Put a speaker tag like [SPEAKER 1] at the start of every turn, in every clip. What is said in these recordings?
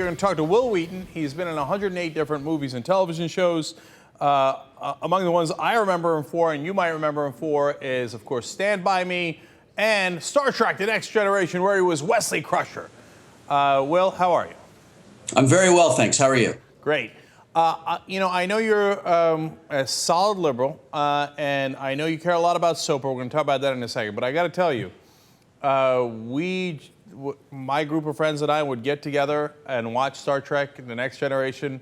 [SPEAKER 1] we are going to talk to Wil Wheaton. He's been in 108 different movies and television shows. Among the ones I remember him for, and you might remember him for, is, of course, Stand By Me and Star Trek: The Next Generation, where he was Wesley Crusher. Wil, how are you?
[SPEAKER 2] I'm very well, thanks. How are you?
[SPEAKER 1] Great. I know you're a solid liberal, and I know you care a lot about SOPA. We're going to talk about that in a second. But I got to tell you, my group of friends and I would get together and watch Star Trek: The Next Generation.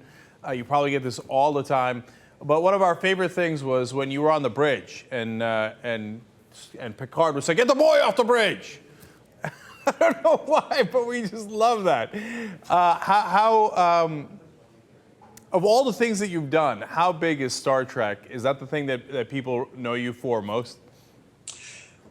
[SPEAKER 1] You probably get this all the time. But one of our favorite things was when you were on the bridge and Picard would say, "Get the boy off the bridge." I don't know why, but we just love that. Of all the things that you've done, how big is Star Trek? Is that the thing that people know you for most?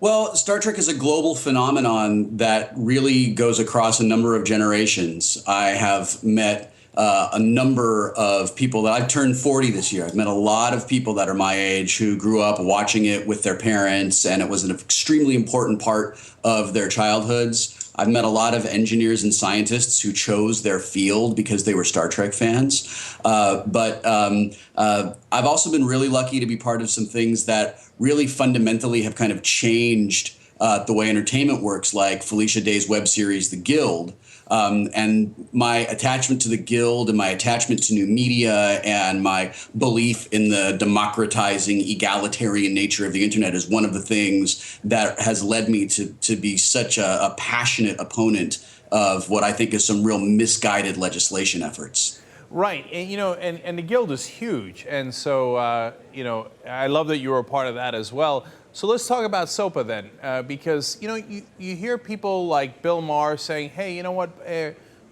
[SPEAKER 2] Well, Star Trek is a global phenomenon that really goes across a number of generations. I have met a number of people that I've turned 40 this year. I've met a lot of people that are my age who grew up watching it with their parents, and it was an extremely important part of their childhoods. I've met a lot of engineers and scientists who chose their field because they were Star Trek fans. But I've also been really lucky to be part of some things that really fundamentally have kind of changed the way entertainment works, like Felicia Day's web series, The Guild. And my attachment to the Guild and my attachment to new media and my belief in the democratizing, egalitarian nature of the internet is one of the things that has led me to be such a passionate opponent of what I think is some real misguided legislation efforts.
[SPEAKER 1] Right, and the Guild is huge, and so I love that you were a part of that as well. So let's talk about SOPA then, because you hear people like Bill Maher saying, "Hey, you know what?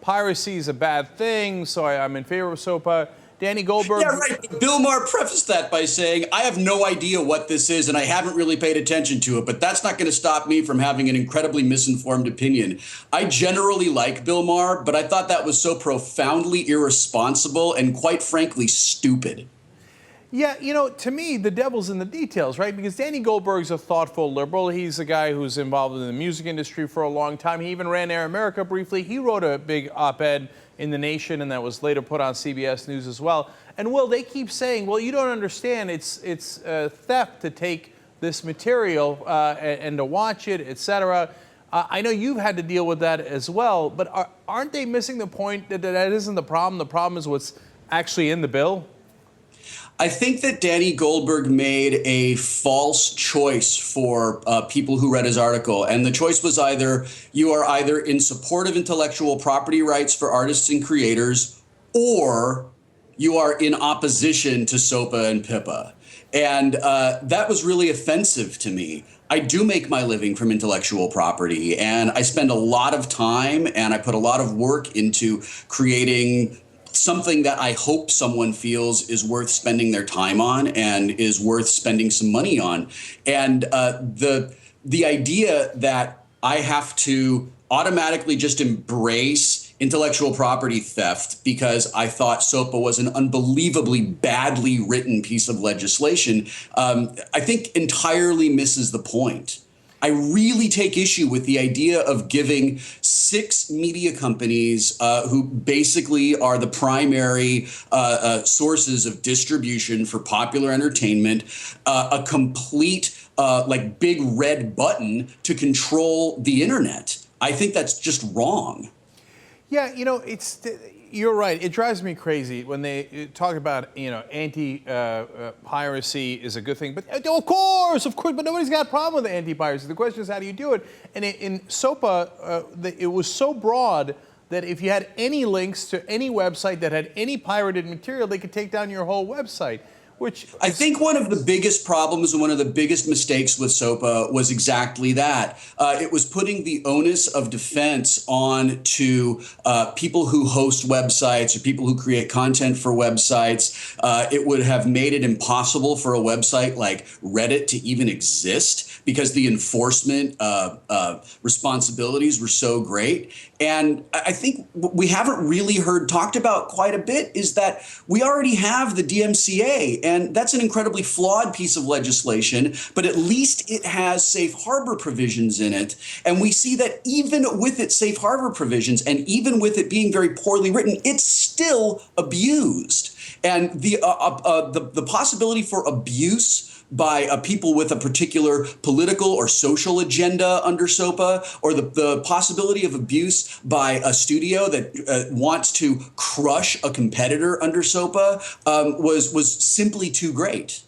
[SPEAKER 1] Piracy is a bad thing, so I'm in favor of SOPA." Danny Goldberg.
[SPEAKER 2] Yeah, right. Bill Maher prefaced that by saying, "I have no idea what this is, and I haven't really paid attention to it, but that's not going to stop me from having an incredibly misinformed opinion." I generally like Bill Maher, but I thought that was so profoundly irresponsible and, quite frankly, stupid.
[SPEAKER 1] Yeah, to me, the devil's in the details, right? Because Danny Goldberg's a thoughtful liberal. He's a guy who's involved in the music industry for a long time. He even ran Air America briefly. He wrote a big op-ed in The Nation, and that was later put on CBS News as well. And, Will, they keep saying, well, you don't understand. It's theft to take this material and to watch it, etc. I know you've had to deal with that as well, but aren't they missing the point that that isn't the problem? The problem is what's actually in the bill?
[SPEAKER 2] I think that Danny Goldberg made a false choice for people who read his article. And the choice was you are either in support of intellectual property rights for artists and creators, or you are in opposition to SOPA and PIPA. And that was really offensive to me. I do make my living from intellectual property, and I spend a lot of time and I put a lot of work into creating something that I hope someone feels is worth spending their time on and is worth spending some money on. And the idea that I have to automatically just embrace intellectual property theft because I thought SOPA was an unbelievably badly written piece of legislation, I think entirely misses the point. I really take issue with the idea of giving 6 media companies who basically are the primary sources of distribution for popular entertainment a complete big red button to control the internet. I think that's just wrong. Yeah,
[SPEAKER 1] you're right. It drives me crazy when they talk about, anti-piracy is a good thing. But of course, but nobody's got a problem with anti-piracy. The question is, how do you do it? And in SOPA, it was so broad that if you had any links to any website that had any pirated material, they could take down your whole website. Which
[SPEAKER 2] I think one of the biggest problems and one of the biggest mistakes with SOPA was exactly that. It was putting the onus of defense on to people who host websites or people who create content for websites. It would have made it impossible for a website like Reddit to even exist because the enforcement responsibilities were so great. And I think what we haven't really heard talked about quite a bit is that we already have the DMCA, and that's an incredibly flawed piece of legislation, but at least it has safe harbor provisions in it. And we see that even with its safe harbor provisions, and even with it being very poorly written, it's still abused. And the possibility for abuse by people with a particular political or social agenda under SOPA, or the possibility of abuse by a studio that wants to crush a competitor under SOPA was simply too great.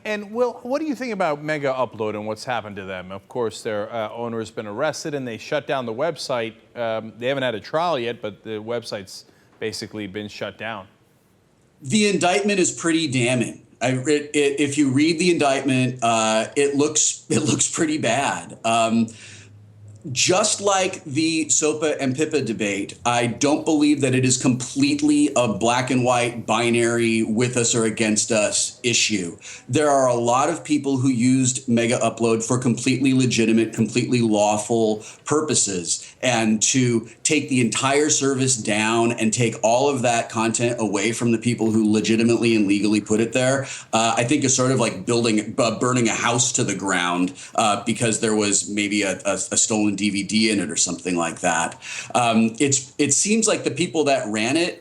[SPEAKER 1] And Will, what do you think about Megaupload and what's happened to them? Of course, their owner has been arrested and they shut down the website. They haven't had a trial yet, but the website's basically been shut down.
[SPEAKER 2] The indictment is pretty damning. If you read the indictment, it looks pretty bad. Just like the SOPA and PIPA debate, I don't believe that it is completely a black and white binary with us or against us issue. There are a lot of people who used Megaupload for completely legitimate, completely lawful purposes. And to take the entire service down and take all of that content away from the people who legitimately and legally put it there, I think is sort of like burning a house to the ground because there was maybe a stolen DVD in it or something like that. It seems like the people that ran it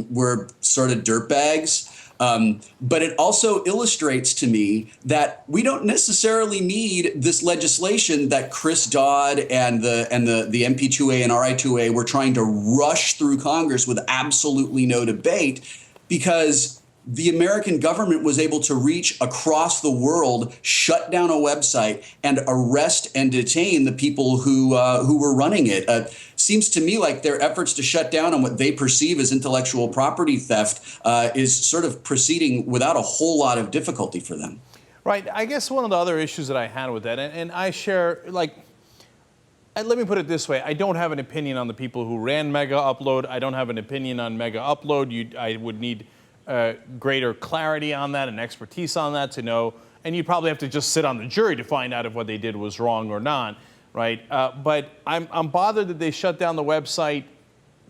[SPEAKER 2] were sort of dirtbags. But it also illustrates to me that we don't necessarily need this legislation that Chris Dodd and the MP2A and RI2A were trying to rush through Congress with absolutely no debate, because the American government was able to reach across the world, shut down a website, and arrest and detain the people who were running it. Seems to me like their efforts to shut down on what they perceive as intellectual property theft is sort of proceeding without a whole lot of difficulty for them.
[SPEAKER 1] Right. I guess one of the other issues that I had with that, and I share, like, let me put it this way. I don't have an opinion on the people who ran Megaupload. I don't have an opinion on Megaupload. I would need greater clarity on that and expertise on that to know, and you'd probably have to just sit on the jury to find out if what they did was wrong or not, right? But I'm bothered that they shut down the website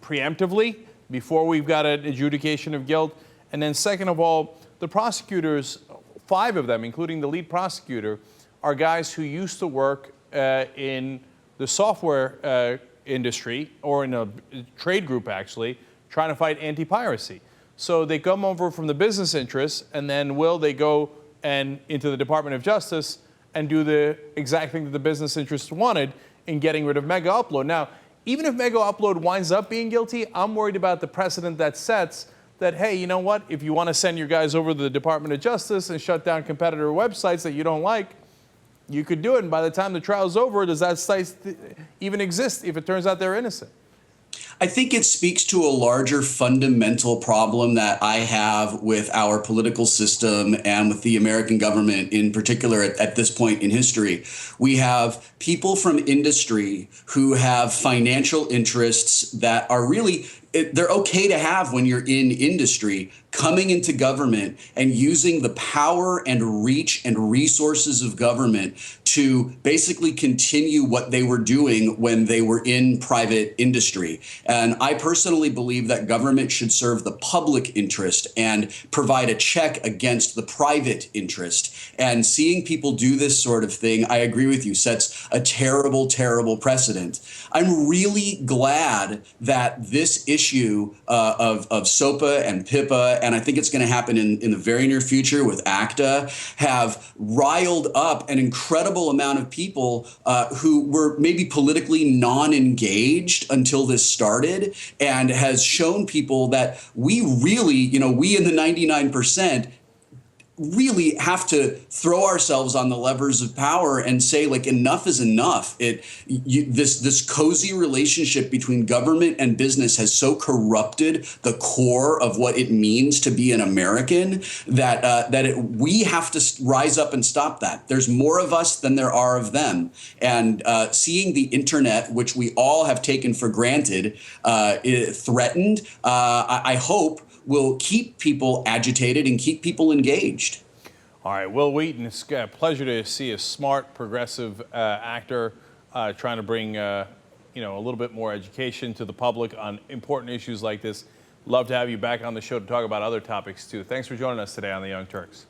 [SPEAKER 1] preemptively before we've got an adjudication of guilt. And then second of all, the prosecutors, 5 of them, including the lead prosecutor, are guys who used to work in the software industry, or in a trade group actually, trying to fight anti-piracy. So they come over from the business interests, and then they go into the Department of Justice and do the exact thing that the business interests wanted in getting rid of Megaupload. Now, even if Megaupload winds up being guilty, I'm worried about the precedent that sets that, hey, you know what? If you want to send your guys over to the Department of Justice and shut down competitor websites that you don't like, you could do it. And by the time the trial's over, does that site even exist if it turns out they're innocent?
[SPEAKER 2] I think it speaks to a larger fundamental problem that I have with our political system and with the American government in particular at this point in history. We have people from industry who have financial interests that are really, they're okay to have when you're in industry, coming into government and using the power and reach and resources of government to basically continue what they were doing when they were in private industry. And I personally believe that government should serve the public interest and provide a check against the private interest. And seeing people do this sort of thing, I agree with you, sets a terrible, terrible precedent. I'm really glad that this issue of SOPA and PIPA, and I think it's going to happen in the very near future with ACTA, have riled up an incredible amount of people who were maybe politically non-engaged until this started, and has shown people that we really, we in the 99%, really have to throw ourselves on the levers of power and say, like, enough is enough. This cozy relationship between government and business has so corrupted the core of what it means to be an American that we have to rise up and stop that. There's more of us than there are of them. And seeing the internet, which we all have taken for granted, threatened, I hope will keep people agitated and keep people engaged.
[SPEAKER 1] All right, Wil Wheaton, it's a pleasure to see a smart, progressive actor trying to bring a little bit more education to the public on important issues like this. Love to have you back on the show to talk about other topics too. Thanks for joining us today on The Young Turks.